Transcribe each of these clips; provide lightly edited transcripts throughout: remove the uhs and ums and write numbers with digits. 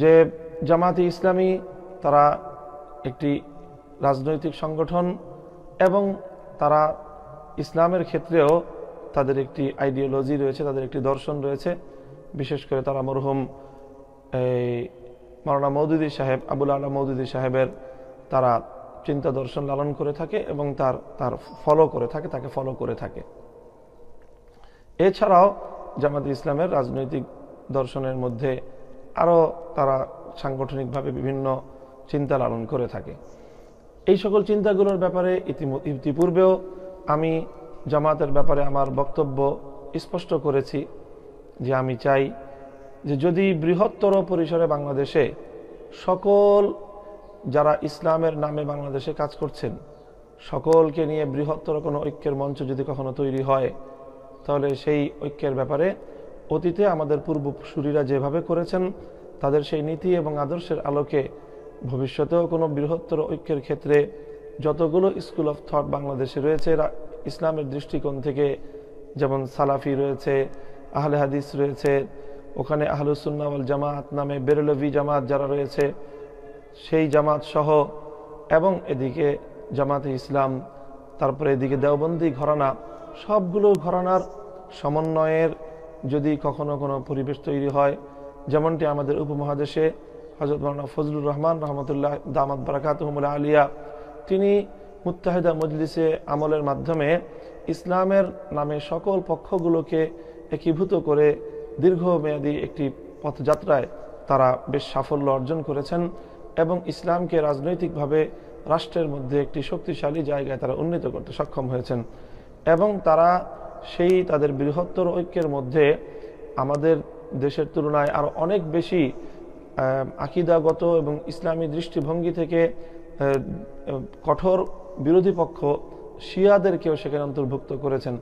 যে জামাতে ইসলামী তারা একটি রাজনৈতিক সংগঠন এবং তারা ইসলামের ক্ষেত্রেও তাদের একটি আইডিওলজি রয়েছে, তাদের একটি দর্শন রয়েছে। বিশেষ করে তারা মরহুম মাওলানা মওদুদী সাহেব, আবুল আলা মওদুদী সাহেবের তারা চিন্তা দর্শন লালন করে থাকে এবং তার ফলো করে থাকে, তাকে ফলো করে থাকে। এছাড়াও জামাতে ইসলামের রাজনৈতিক দর্শনের মধ্যে আরও তারা সাংগঠনিকভাবে বিভিন্ন চিন্তা লালন করে থাকে। এই সকল চিন্তাগুলোর ব্যাপারে ইতিপূর্বেও আমি জামাতের ব্যাপারে আমার বক্তব্য স্পষ্ট করেছি যে আমি চাই যে যদি বৃহত্তর পরিসরে বাংলাদেশে সকল যারা ইসলামের নামে বাংলাদেশে কাজ করছেন সকলকে নিয়ে বৃহত্তর কোনো ঐক্যের মঞ্চ যদি কখনো তৈরি হয়, তাহলে সেই ঐক্যের ব্যাপারে অতীতে আমাদের পূর্বসূরীরা যেভাবে করেছেন তাদের সেই নীতি এবং আদর্শের আলোকে ভবিষ্যতেও কোনো বৃহত্তর ঐক্যের ক্ষেত্রে যতগুলো স্কুল অফ থট বাংলাদেশে রয়েছে ইসলামের দৃষ্টিকোণ থেকে, যেমন সালাফি রয়েছে, আহলে হাদিস রয়েছে, ওখানে আহলুস সুন্নাহ ওয়াল জামাত নামে বেরলভি জামাত যারা রয়েছে সেই জামাত সহ, এবং এদিকে জামাতে ইসলাম, তারপরে এদিকে দেওবন্দি ঘরানা, সবগুলো ঘরানার সমন্বয়ের যদি কখনো কোনো পরিবেশ তৈরি হয়, যেমনটি আমাদের উপমহাদেশে হযরত মাওলানা ফজলুর রহমান রহমতুল্লাহ দামাত বারাকাতুহুমুল আলিয়া তিনি মুত্তাহিদা মজলিসে আমলের মাধ্যমে ইসলামের নামে সকল পক্ষগুলোকে একীভূত করে দীর্ঘমেয়াদী একটি পথযাত্রায় তারা বেশ সাফল্য অর্জন করেছেন এবং ইসলামকে রাজনৈতিকভাবে রাষ্ট্রের মধ্যে একটি শক্তিশালী জায়গায় তারা উন্নীত করতে সক্ষম হয়েছেন। এবং তারা সেই তাদের বৃহত্তর ঐক্যের মধ্যে আমাদের দেশের তুলনায় আরও অনেক বেশি আকিদাগত এবং ইসলামী দৃষ্টিভঙ্গি থেকে কঠোর বিরোধী পক্ষ শিয়াদেরকেও সেখানে অন্তর্ভুক্ত করেছেন।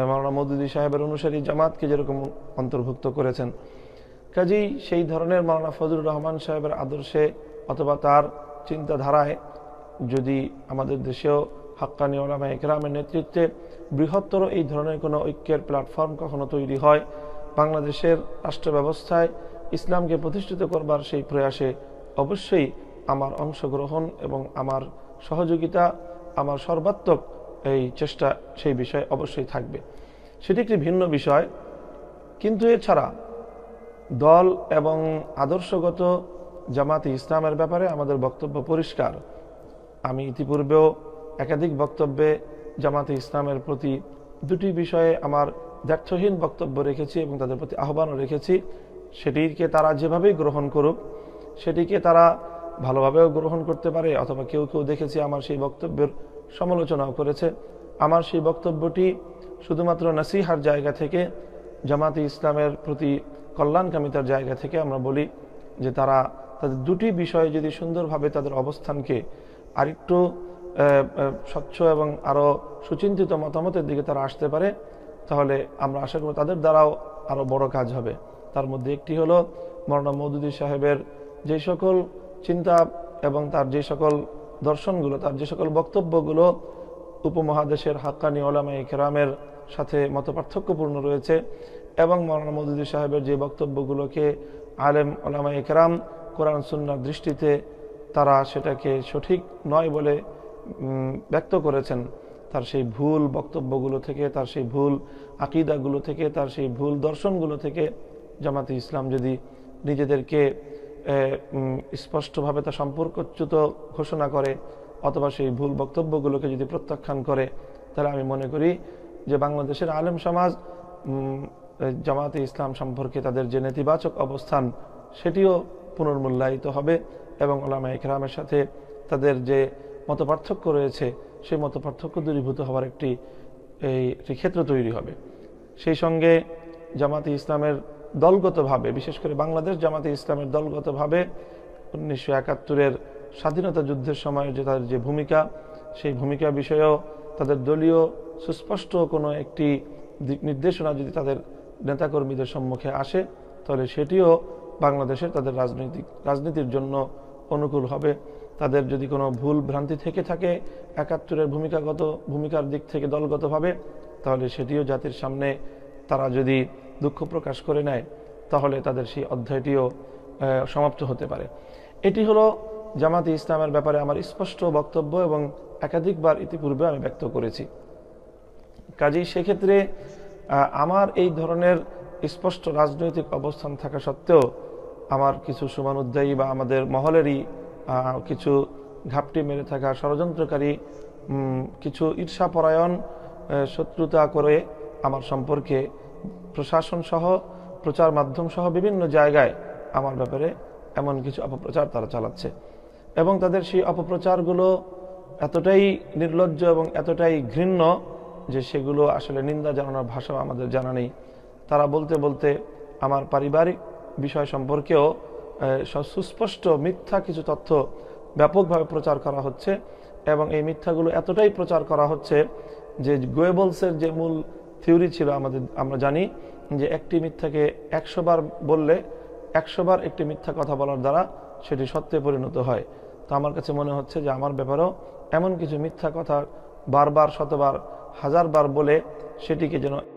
মাওলানা মওদুদী সাহেবের অনুসারী জামাতকে যেরকম অন্তর্ভুক্ত করেছেন, কাজেই সেই ধরনের মাওলানা ফজলুর রহমান সাহেবের আদর্শে অথবা তার চিন্তাধারায় যদি আমাদের দেশেও হাক্কানি উলামায়ে ইকরামের নেতৃত্বে বৃহত্তর এই ধরনের কোনো ঐক্যের প্ল্যাটফর্ম কখনো তৈরি হয়, বাংলাদেশের রাষ্ট্র ব্যবস্থায় ইসলামকে প্রতিষ্ঠিত করবার সেই প্রয়াসে অবশ্যই আমার অংশগ্রহণ এবং আমার সহযোগিতা, আমার সর্বাত্মক এই চেষ্টা সেই বিষয়ে অবশ্যই থাকবে। সেটি একটি ভিন্ন বিষয়। কিন্তু এছাড়া দল এবং আদর্শগত জামাতে ইসলামের ব্যাপারে আমাদের বক্তব্য পরিষ্কার। আমি ইতিপূর্বেও একাধিক বক্তব্যে জামাতে ইসলামের প্রতি দুটি বিষয়ে আমার দ্ব্যর্থহীন বক্তব্য রেখেছি এবং তাদের প্রতি আহ্বানও রেখেছি। সেটিকে তারা যেভাবেই গ্রহণ করুক, সেটিকে তারা ভালোভাবেও গ্রহণ করতে পারে, অথবা কেউ কেউ দেখেছি আমার সেই বক্তব্যের সমালোচনাও করেছে। আমার সেই বক্তব্যটি শুধুমাত্র নসিহার জায়গা থেকে, জামাতে ইসলামের প্রতি কল্যাণকামিতার জায়গা থেকে আমরা বলি যে তারা তাদের দুটি বিষয়ে যদি সুন্দরভাবে তাদের অবস্থানকে আরেকটু স্বচ্ছ এবং আরও সুচিন্তিত মতামতের দিকে তারা আসতে পারে, তাহলে আমরা আশা করি তাদের দ্বারাও আরও বড় কাজ হবে। তার মধ্যে একটি হলো মাওলানা মওদুদী সাহেবের যে সকল চিন্তা এবং তার যে সকল দর্শনগুলো, তার যে সকল বক্তব্যগুলো উপমহাদেশের হাক্কানি উলামায়ে কেরামের সাথে মতপার্থক্যপূর্ণ রয়েছে, এবং মাওলানা মওদুদী সাহেবের যে বক্তব্যগুলোকে আলেম উলামায়ে কেরাম কোরআন সুন্নাহর দৃষ্টিতে তারা সেটাকে সঠিক নয় বলে ব্যক্ত করেছেন, তার সেই ভুল বক্তব্যগুলো থেকে, তার সেই ভুল আকিদাগুলো থেকে, তার সেই ভুল দর্শনগুলো থেকে জামাতে ইসলাম যদি নিজেদেরকে স্পষ্টভাবে তা সম্পর্কচ্যুত ঘোষণা করে অথবা সেই ভুল বক্তব্যগুলোকে যদি প্রত্যাখ্যান করে, তাহলে আমি মনে করি যে বাংলাদেশের আলেম সমাজ জামাতে ইসলাম সম্পর্কে তাদের যে নেতিবাচক অবস্থান সেটিও পুনর্মূল্যায়িত হবে এবং উলামায়ে কেরামের সাথে তাদের যে মতপার্থক্য রয়েছে সেই মতপার্থক্য দূরীভূত হওয়ার একটি ক্ষেত্র তৈরি হবে। সেই সঙ্গে জামাতে ইসলামের দলগতভাবে, বিশেষ করে বাংলাদেশ জামাতে ইসলামের দলগতভাবে 1971-এর স্বাধীনতা যুদ্ধের সময় যে তাদের যে ভূমিকা, সেই ভূমিকা বিষয়েও তাদের দলীয় সুস্পষ্ট কোনো একটি দিক নির্দেশনা যদি তাদের নেতাকর্মীদের সম্মুখে আসে, তাহলে সেটিও বাংলাদেশের তাদের রাজনীতির জন্য অনুকূল হবে। তাদের যদি কোনো ভুল ভ্রান্তি থেকে থাকে 71-এর ভূমিকার দিক থেকে দলগতভাবে, তাহলে সেটিও জাতির সামনে তারা যদি দুঃখ প্রকাশ করে নেয়, তাহলে তাদের সেই অধ্যায়টিও সমাপ্ত হতে পারে। এটি হলো জামাতে ইসলামের ব্যাপারে আমার স্পষ্ট বক্তব্য এবং একাধিকবার ইতিপূর্বে আমি ব্যক্ত করেছি। কাজেই সেক্ষেত্রে আমার এই ধরনের স্পষ্ট রাজনৈতিক অবস্থান থাকা সত্ত্বেও আমার কিছু শুভানুধ্যায়ী বা আমাদের মহলেরই কিছু ঘাপটি মেরে থাকা ষড়যন্ত্রকারী কিছু ঈর্ষাপরায়ণ শত্রুতা করে আমার সম্পর্কে প্রশাসন সহ প্রচার মাধ্যম সহ বিভিন্ন জায়গায় আমার ব্যাপারে এমন কিছু অপপ্রচার তারা চালাচ্ছে এবং তাদের সেই অপপ্রচারগুলো এতটাই নির্লজ্জ এবং এতটাই ঘৃণ্য যে সেগুলো আসলে নিন্দা জানানোর ভাষাও আমাদের জানা নেই। তারা বলতে বলতে আমার পারিবারিক বিষয় সম্পর্কেও সুস্পষ্ট মিথ্যা কিছু তথ্য ব্যাপকভাবে প্রচার করা হচ্ছে এবং এই মিথ্যাগুলো এতটাই প্রচার করা হচ্ছে যে গোয়েবলসের যে মূল থিওরি ছিল আমরা জানি যে একটি মিথ্যাকে 100 বার বললে 100 বার একটি মিথ্যা কথা বলার দ্বারা সেটি সত্যে পরিণত হয়। তো আমার কাছে মনে হচ্ছে যে আমার ব্যাপারেও এমন কিছু মিথ্যা কথা বারবার, শতবার, হাজারবার বলে সেটিকে যেন